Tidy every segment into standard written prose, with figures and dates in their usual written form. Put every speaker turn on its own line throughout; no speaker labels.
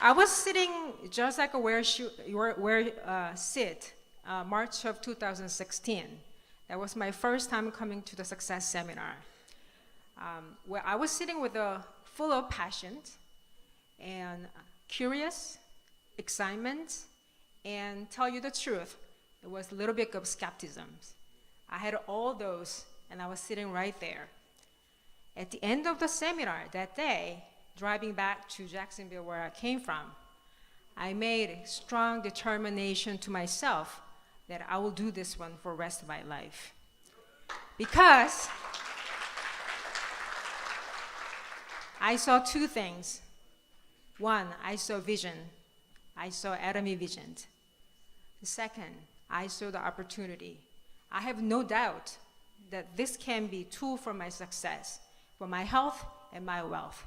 I was sitting just like sit, March of 2016. That was my first time coming to the success seminar. Where I was sitting with full of passion and curious, excitement, and tell you the truth, it was a little bit of skepticism. I had all those, and I was sitting right there. At the end of the seminar that day, driving back to Jacksonville where I came from, I made a strong determination to myself that I will do this one for the rest of my life. Because I saw two things. One, I saw vision. I saw Atomy vision. The second, I saw the opportunity. I have no doubt that this can be a tool for my success, for my health and my wealth.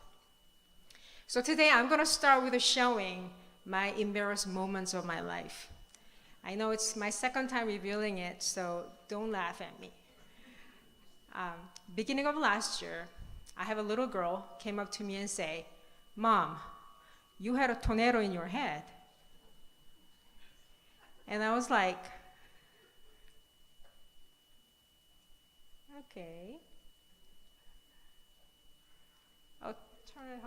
So today I'm going to start with showing my embarrassed moments of my life. I know it's my second time revealing it, so don't laugh at me. Beginning of last year, I have a little girl came up to me and say, "Mom, you had a tornado in your head." And I was like, okay. I'll turn it.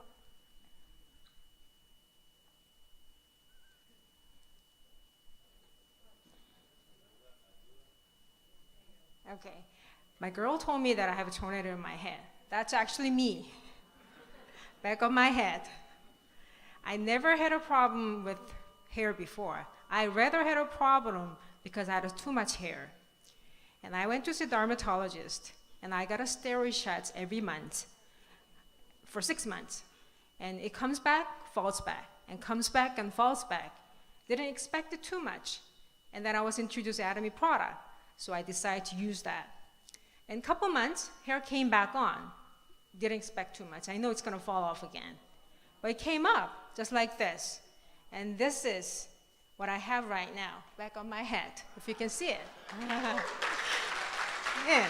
Okay. My girl told me that I have a tornado in my head. That's actually me. Back of my head. I never had a problem with hair before. I rather had a problem because I had too much hair. And I went to see a dermatologist, and I got a steroid shots every month for 6 months. And it comes back, falls back, and comes back and falls back. Didn't expect it too much. And then I was introduced to Atomy product, so I decided to use that. In a couple months, hair came back on. Didn't expect too much. I know it's gonna fall off again. But it came up, just like this. And this is what I have right now, back on my head, if you can see it. Yeah.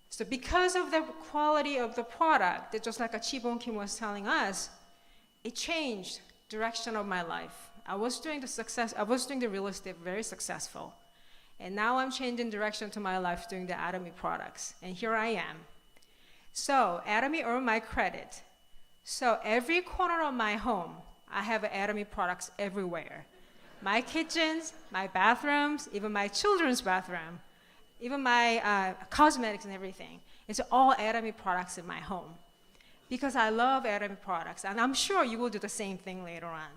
So because of the quality of the product, that just like Jung Kim was telling us, it changed direction of my life. I was doing the real estate very successful. And now I'm changing direction to my life doing the Atomy products. And here I am. So Atomy earned my credit. So every corner of my home, I have Atomy products everywhere. My kitchens, my bathrooms, even my children's bathroom, even my cosmetics and everything. It's all Atomy products in my home. Because I love Atomy products, and I'm sure you will do the same thing later on.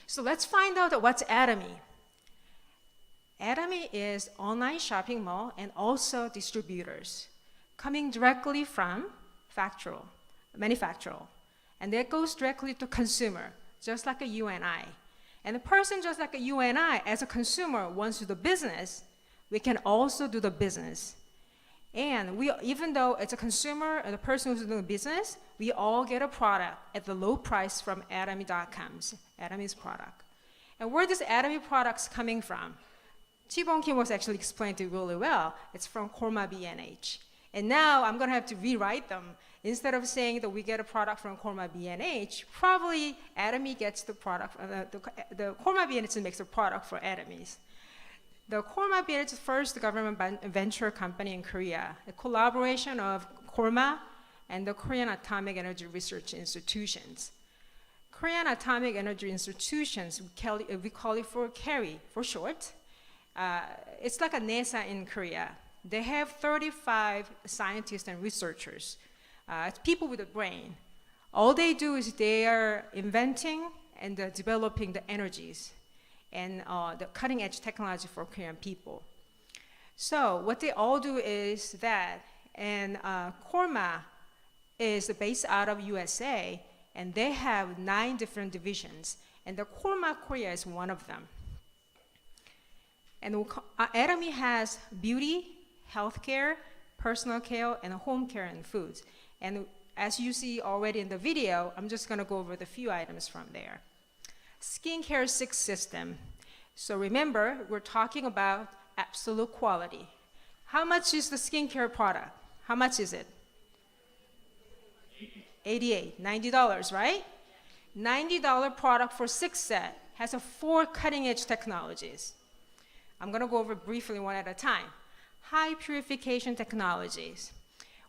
So let's find out what's Atomy. Atomy is online shopping mall and also distributors coming directly from manufacturer. And that goes directly to consumer, just like you and I. And the person just like you and I, as a consumer, wants to do business, we can also do the business. And even though it's a consumer and the person who's doing business, we all get a product at the low price from Atomy.com, Atomy's product. And where this Atomy products coming from? Jung Kim was actually explained it really well. It's from Korma B&H. And now I'm going to have to rewrite them. Instead of saying that we get a product from Korma B&H, probably Atomy gets the product, the Korma B&H makes a product for Atomy's. The Korma B&H is the first government venture company in Korea, a collaboration of Korma and the Korean Atomic Energy Research Institutions. Korean Atomic Energy Institutions, we call it for KERI for short. It's like a NASA in Korea. They have 35 scientists and researchers. It's people with a brain. All they do is they are inventing and developing the energies and the cutting edge technology for Korean people. So what they all do is that, and Korma is based out of USA, and they have 9 different divisions, and the Korma Korea is one of them. And Atomy has beauty, healthcare, personal care, and home care and foods. And as you see already in the video, I'm just gonna go over the few items from there. Skincare 6 system. So remember, we're talking about absolute quality. How much is the skincare product? How much is it? $88, $90, right? $90 product for 6 set has 4 cutting-edge technologies. I'm going to go over briefly one at a time. High purification technologies.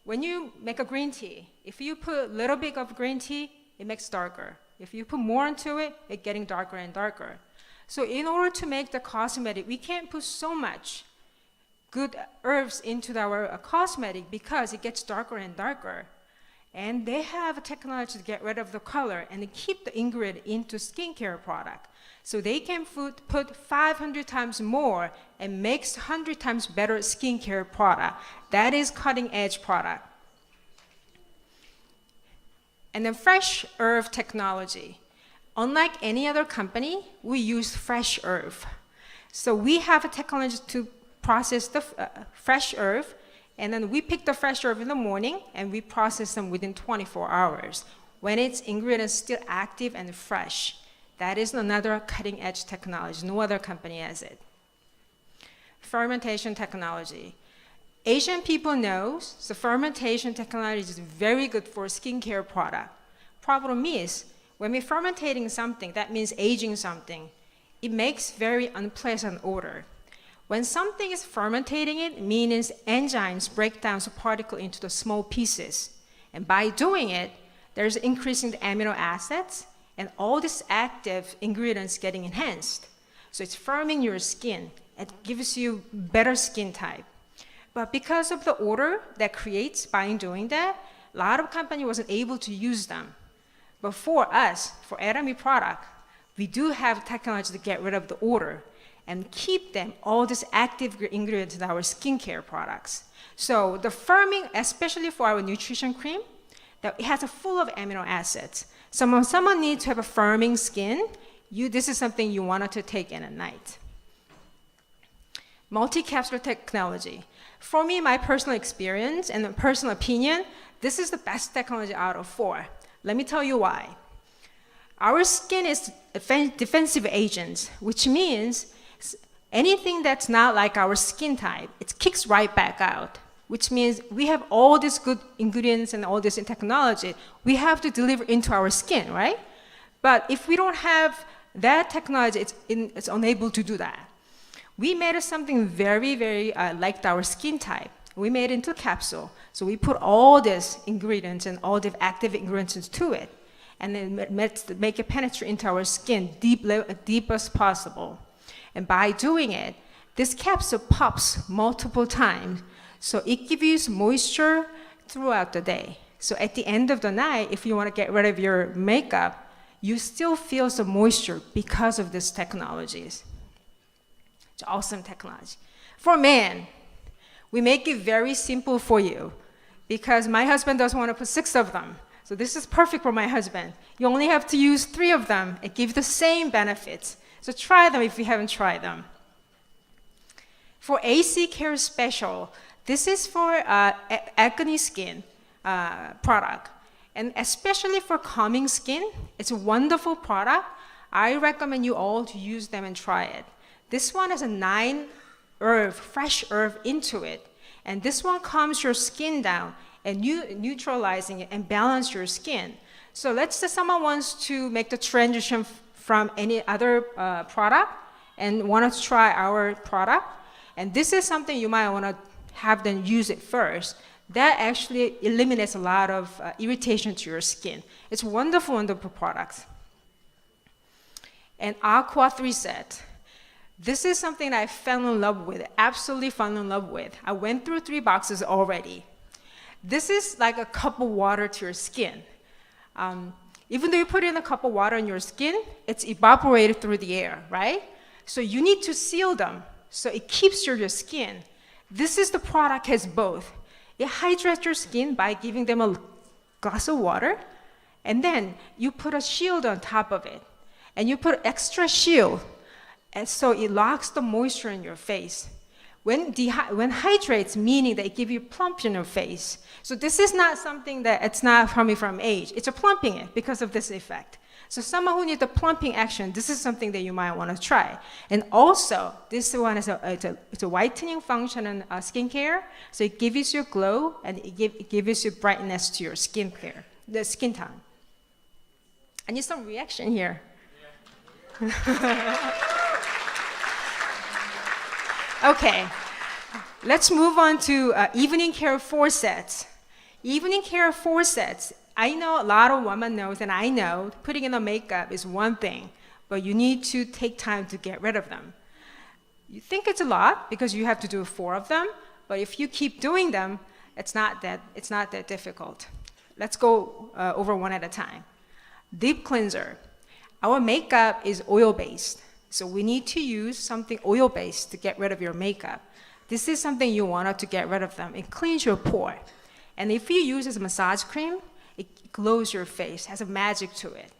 When you make a green tea, if you put a little bit of green tea, it makes darker. If you put more into it, it's getting darker and darker. So in order to make the cosmetic, we can't put so much good herbs into our cosmetic because it gets darker and darker. And they have a technology to get rid of the color and keep the ingredient into skincare product. So they can put 500 times more and makes 100 times better skincare product. That is cutting edge product. And then fresh herb technology. Unlike any other company, we use fresh herb. So we have a technology to process the fresh herb, and then we pick the fresh herb in the morning and we process them within 24 hours when its ingredients still active and fresh. That is another cutting edge technology. No other company has it. Fermentation technology. Asian people know the fermentation technology is very good for skincare product. Problem is, when we're fermentating something, that means aging something, it makes very unpleasant odor. When something is fermentating it means enzymes break down the particle into the small pieces. And by doing it, there's increasing the amino acids and all these active ingredients getting enhanced. So it's firming your skin. It gives you better skin type. But because of the odor that creates by doing that, a lot of companies wasn't able to use them. But for us, for Atomy product, we do have technology to get rid of the odor and keep them, all these active ingredients in our skincare products. So the firming, especially for our nutrition cream, that it has a full of amino acids. So when someone needs to have a firming skin, this is something you wanted to take in at night. Multi-capsule technology. For me, my personal experience and personal opinion, this is the best technology out of 4. Let me tell you why. Our skin is defensive agents, which means anything that's not like our skin type, it kicks right back out, which means we have all these good ingredients and all this in technology, we have to deliver into our skin, right? But if we don't have that technology, it's unable to do that. We made something very, very like our skin type. We made it into a capsule. So we put all these ingredients and all the active ingredients to it, and then make it penetrate into our skin deep as possible. And by doing it, this capsule pops multiple times. So it gives you moisture throughout the day. So at the end of the night, if you want to get rid of your makeup, you still feel some moisture because of these technologies. It's awesome technology. For men, we make it very simple for you because my husband doesn't want to put 6 of them. So this is perfect for my husband. You only have to use 3 of them. It gives the same benefits. So try them if you haven't tried them. For AC Care Special, this is for acne skin product. And especially for calming skin, it's a wonderful product. I recommend you all to use them and try it. This one has a 9 herb, fresh herb into it. And this one calms your skin down and neutralizing it and balance your skin. So let's say someone wants to make the transition from any other product and want to try our product. And this is something you might want to have them use it first. That actually eliminates a lot of irritation to your skin. It's wonderful, wonderful products. And Aqua 3 set. This is something I fell in love with, absolutely fell in love with. I went through 3 boxes already. This is like a cup of water to your skin. Even though you put in a cup of water in your skin, it's evaporated through the air, right? So you need to seal them so it keeps your skin. This is the product has both. It hydrates your skin by giving them a glass of water, and then you put a shield on top of it, and you put extra shield, and so it locks the moisture in your face. When hydrates, meaning that it gives you plump in your face. So this is not something that it's not coming from age. It's a plumping it because of this effect. So someone who needs the plumping action, this is something that you might want to try. And also, this one is it's a whitening function in skincare. So it gives you a glow and it gives you brightness to your skincare, the skin tone. I need some reaction here. Okay, let's move on to evening care 4 sets. Evening care 4 sets. I know a lot of women knows, and I know putting in the makeup is one thing, but you need to take time to get rid of them. You think it's a lot because you have to do 4 of them, but if you keep doing them, it's not that difficult. Let's go over one at a time. Deep cleanser. Our makeup is oil-based, so we need to use something oil-based to get rid of your makeup. This is something you want to get rid of them. It cleans your pore. And if you use as a massage cream, it glows your face, has a magic to it.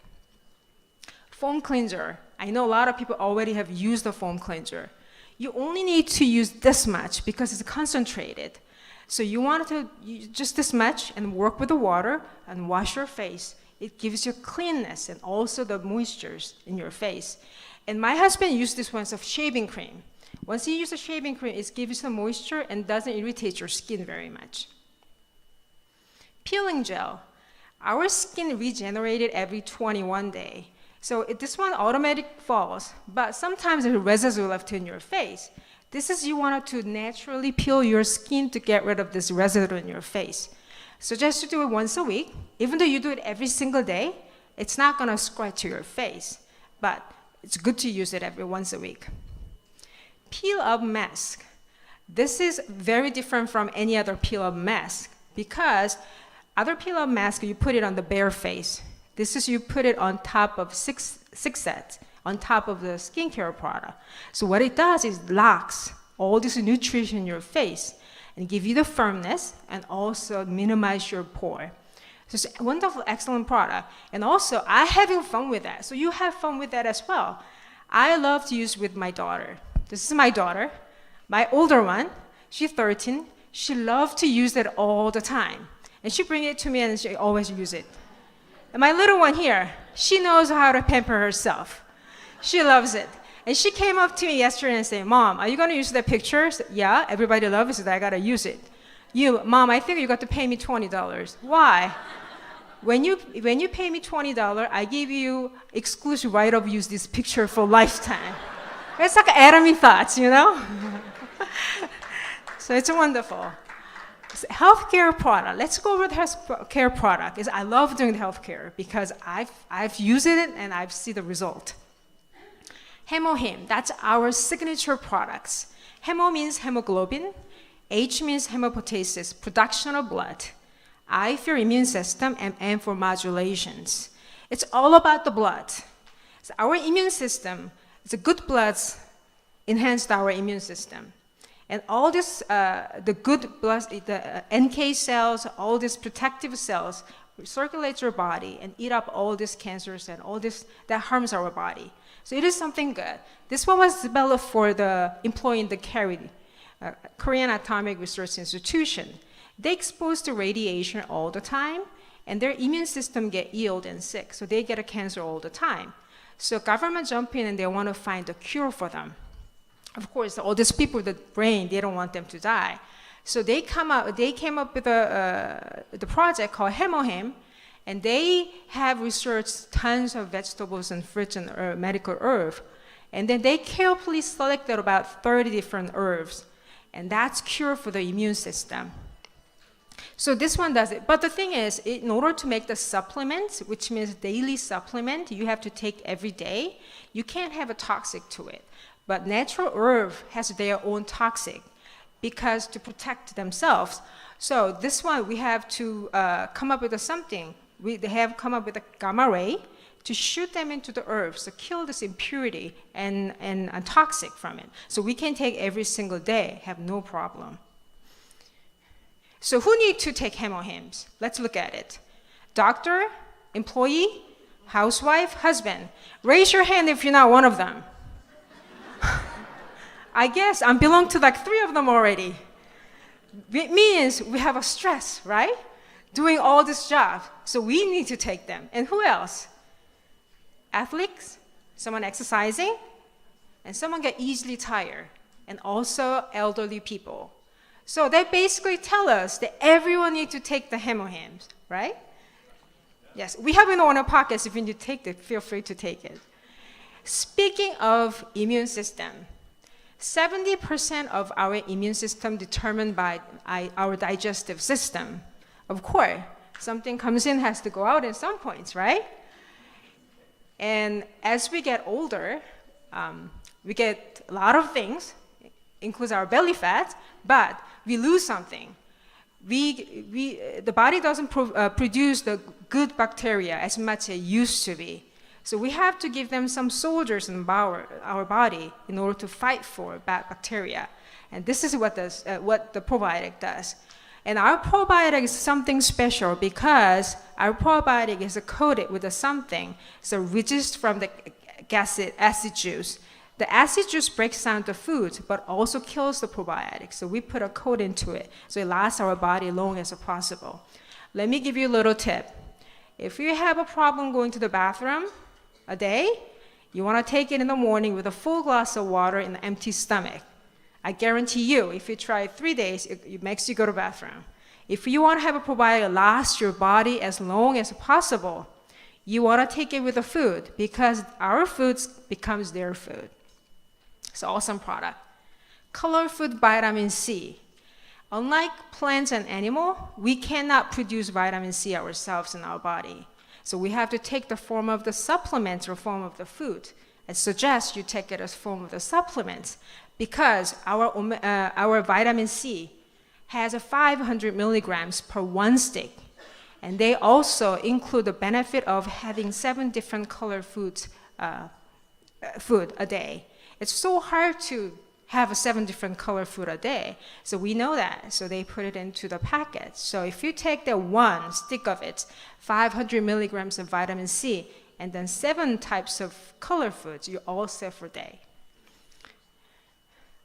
Foam cleanser. I know a lot of people already have used the foam cleanser. You only need to use this much because it's concentrated. So you want to use just this much and work with the water and wash your face. It gives you cleanness and also the moistures in your face. And my husband used this one as a shaving cream. Once you use a shaving cream, it gives you some moisture and doesn't irritate your skin very much. Peeling gel. Our skin regenerated every 21 days. So this one automatic falls, but sometimes there's residue left in your face. This is you want to naturally peel your skin to get rid of this residue in your face. So just to do it once a week, even though you do it every single day, it's not gonna scratch your face, but it's good to use it every once a week. Peel-up mask. This is very different from any other peel-up mask because other peel-up mask, you put it on the bare face. This is you put it on top of six sets, on top of the skincare product. So what it does is locks all this nutrition in your face and give you the firmness and also minimize your pore. So it's a wonderful, excellent product. And also, I'm having fun with that. So you have fun with that as well. I love to use with my daughter. This is my daughter, my older one. She's 13. She loves to use it all the time. And she brings it to me and she always uses it. And my little one here, she knows how to pamper herself. She loves it. And she came up to me yesterday and said, "Mom, are you going to use that picture?" I said, "Yeah, everybody loves it. I got to use it." Mom, I think you got to pay me $20. Why? When you pay me $20, I give you exclusive right of use this picture for lifetime. It's like Atomy thoughts, you know? So it's wonderful. Healthcare product. Let's go over the healthcare product. I love doing the healthcare because I've used it and I've seen the result. Hemohim, that's our signature products. Hemo means hemoglobin. H means hemopoiesis, production of blood. I for immune system, and M for modulations. It's all about the blood. So our immune system, the good bloods enhanced our immune system. And all this, the good blood, the NK cells, all these protective cells circulate your body and eat up all these cancers and all this that harms our body. So it is something good. This one was developed for the employee in the Korean Atomic Research Institution. They exposed to radiation all the time, and their immune system get ill and sick, so they get a cancer all the time. So government jump in and they want to find a cure for them. Of course, all these people with the brain, they don't want them to die. So they came up with the project called Hemohim, and they have researched tons of vegetables and fruits and medical herbs. And then they carefully selected about 30 different herbs, and that's cure for the immune system. So this one does it. But the thing is, in order to make the supplement, which means daily supplement, you have to take every day. You can't have a toxic to it. But natural herb has their own toxic because to protect themselves. So this one, we have to come up with something. They have come up with a gamma ray to shoot them into the herbs to kill this impurity and toxic from it. So we can take every single day, have no problem. So who need to take Hemohims? Let's look at it. Doctor, employee, housewife, husband. Raise your hand if you're not one of them. I guess I belong to like 3 of them already. It means we have a stress, right? Doing all this job. So we need to take them. And who else? athletes, someone exercising, and someone get easily tired, and also elderly people. So they basically tell us that everyone needs to take the Hemohims, right? Yes, we have it on our pockets. If you need to take it, feel free to take it. Speaking of immune system, 70% of our immune system determined by our digestive system. Of course, something comes in, has to go out at some points, right? And as we get older, we get a lot of things, includes our belly fat, but we lose something. The body doesn't produce the good bacteria as much as it used to be. So we have to give them some soldiers in our body in order to fight for bad bacteria. And this is what the probiotic does. And our probiotic is something special because our probiotic is coated with something, so resist from the acid juice. The acid juice breaks down the food, but also kills the probiotic. So we put a coat into it, so it lasts our body long as possible. Let me give you a little tip. If you have a problem going to the bathroom a day, you want to take it in the morning with a full glass of water in an empty stomach. I guarantee you, if you try it 3 days, it makes you go to the bathroom. If you want to have a probiotic last your body as long as possible, you want to take it with the food because our food becomes their food. It's an awesome product. Color food vitamin C. Unlike plants and animals, we cannot produce vitamin C ourselves in our body. So we have to take the form of the supplements or form of the food. I suggest you take it as form of the supplements because our vitamin C has 500 milligrams per one stick. And they also include the benefit of having 7 different color food a day. It's so hard to have 7 different color food a day. So we know that. So they put it into the packet. So if you take the one stick of it, 500 milligrams of vitamin C, and then 7 types of color foods, you're all set for a day.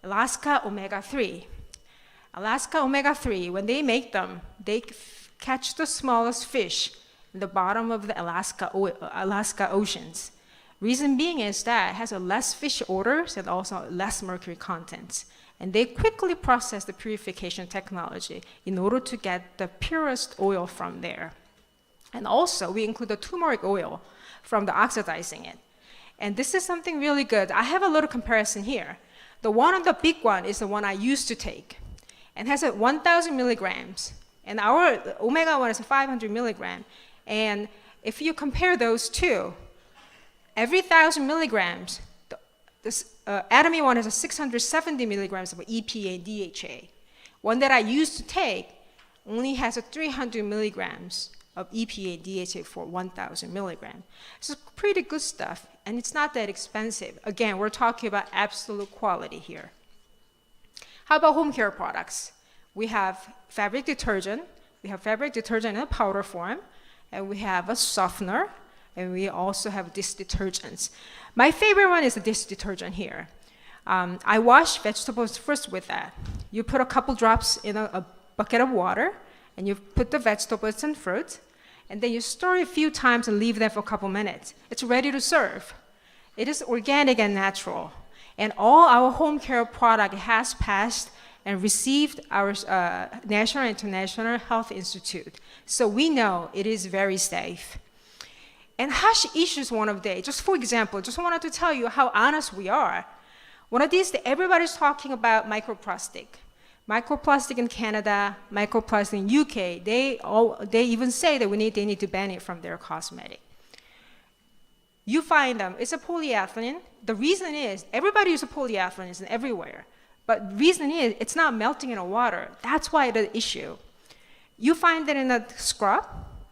Alaska omega-3. Alaska omega-3, when they make them, they catch the smallest fish in the bottom of the Alaska oceans. Reason being is that it has a less fish odors and also less mercury content. And they quickly process the purification technology in order to get the purest oil from there. And also, we include the turmeric oil from the oxidizing it. And this is something really good. I have a little comparison here. The big one is the one I used to take. And has 1,000 milligrams. And our omega-1 is 500 milligrams. And if you compare those two, every 1,000 milligrams, Atomy-1 has 670 milligrams of EPA and DHA. One that I used to take only has 300 milligrams of EPA and DHA for 1,000 milligrams. So pretty good stuff, and it's not that expensive. Again, we're talking about absolute quality here. How about home care products? We have fabric detergent. We have fabric detergent in a powder form, and we have a softener, and we also have dish detergents. My favorite one is the dish detergent here. I wash vegetables first with that. You put a couple drops in a bucket of water, and you put the vegetables and fruit, and then you stir it a few times and leave them for a couple minutes. It's ready to serve. It is organic and natural. And all our home care product has passed and received our National and International Health Institute. So we know it is very safe. And hash issues one of the day. Just for example, just wanted to tell you how honest we are. One of these, everybody's talking about microplastic. Microplastic in Canada, microplastic in UK, they even say that they need to ban it from their cosmetic. You find them, it's a polyethylene. The reason is, everybody uses polyethylene everywhere. But the reason is, it's not melting in the water. That's why the issue. You find it in a scrub,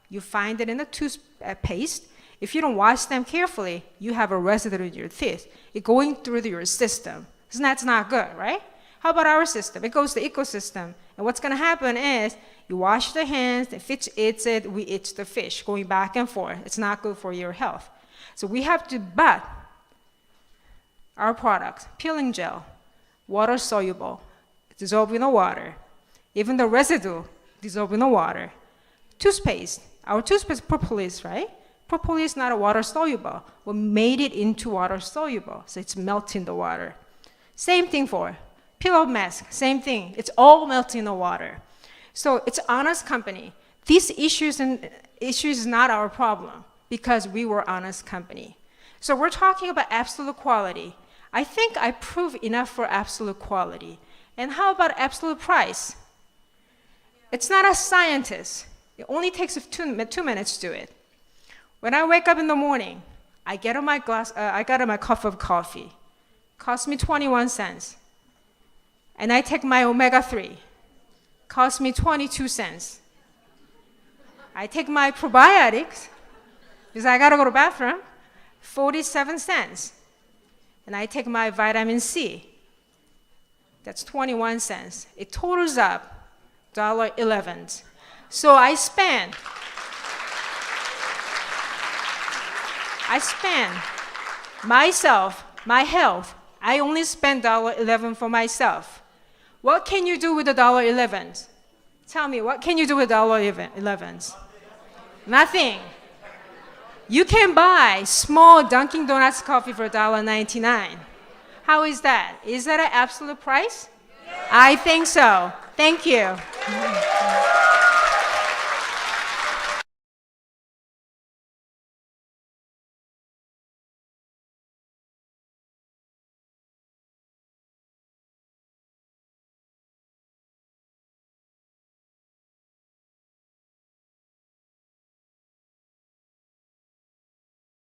you find it in a toothpaste. If you don't wash them carefully, you have a residue in your teeth. It's going through your system. That's not good, right? How about our system? It goes to the ecosystem. And what's going to happen is you wash the hands, the fish eats it, we eat the fish, going back and forth. It's not good for your health. So we have to, but our products, peeling gel, water soluble, dissolve in the water. Even the residue, dissolve in the water. Toothpaste, our toothpaste propolis, right? Propylene is not a water soluble. We made it into water soluble, so it's melting the water. Same thing for pillow mask, same thing. It's all melting in the water. So it's honest company. These issues is not our problem because we were honest company. So we're talking about absolute quality. I think I proved enough for absolute quality. And how about absolute price? It's not a scientist. It only takes 2 minutes to do it. When I wake up in the morning, I get on my cup of coffee. Cost me 21 cents. And I take my omega-3. Cost me 22 cents. I take my probiotics, because I gotta go to the bathroom, 47 cents. And I take my vitamin C. That's 21 cents. It totals up $1.11. So I spend myself, my health, I only spend $1.11 for myself. What can you do with the $1.11? Tell me, what can you do with $1.11? Nothing. You can buy small Dunkin' Donuts coffee for $1.99. How is that? Is that an absolute price? I think so. Thank you.